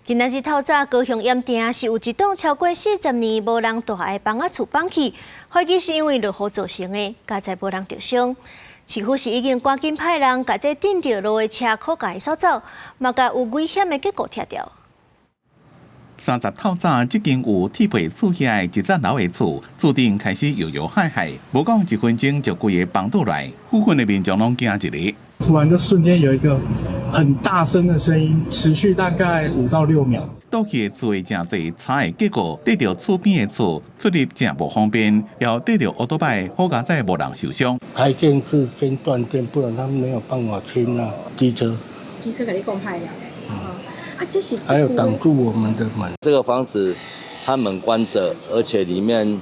今仔日透早，高雄鹽埕是有一棟超過40年無人住的房仔厝崩起，懷疑是因為落雨造成的，加在無人受傷。市府是已經趕緊派人把這頂着落的車庫給掃走，嘛甲有危險的結構拆掉。30透早，即間有鐵皮厝下的一座樓的厝，厝頂開始搖搖晃晃，無講1分鐘就規個崩倒來，附近的民眾攏驚一個。突然就瞬間有一個很大聲的聲音，持續大概5到6秒。倒去的厝的真濟差的結果，對着厝邊的厝出入真不方便，要對着歐多拜，好佳在無人受傷。開電是先斷電，不然他們沒有辦法清啊。機車給你公派呀？這是還有擋住我們的門。這個房子它門關着，而且裡面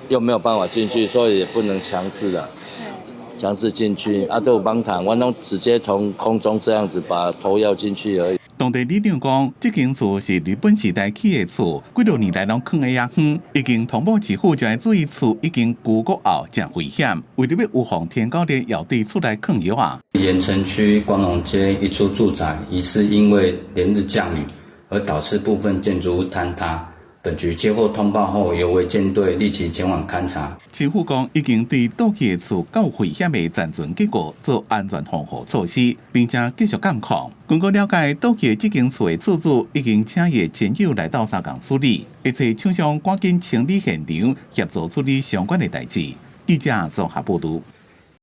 又沒有辦法進去，所以也不能強制的。強制進去，都有幫談，我攏直接從空中這樣子把頭要進去而已。當地里長講，這間厝是日本時代起的厝，幾多年來攏囥得也遠，已經通報市府就來注意厝已經舊國後真危險，為了要預防天高熱要地出來囥藥啊。鹽埕區光榮街一處住宅，疑似因為連日降雨而導致部分建築物坍塌。本局接獲通報後，有為艦隊立即前往勘查。市府講已經對倒去的厝較危險的暫存結構做安全防護措施，並且繼續監控。根據了解，倒去的這間厝的厝主已經請伊親友來到三港處理，一切廠商趕緊清理現場，協助處理相關的代誌。記者綜合報道。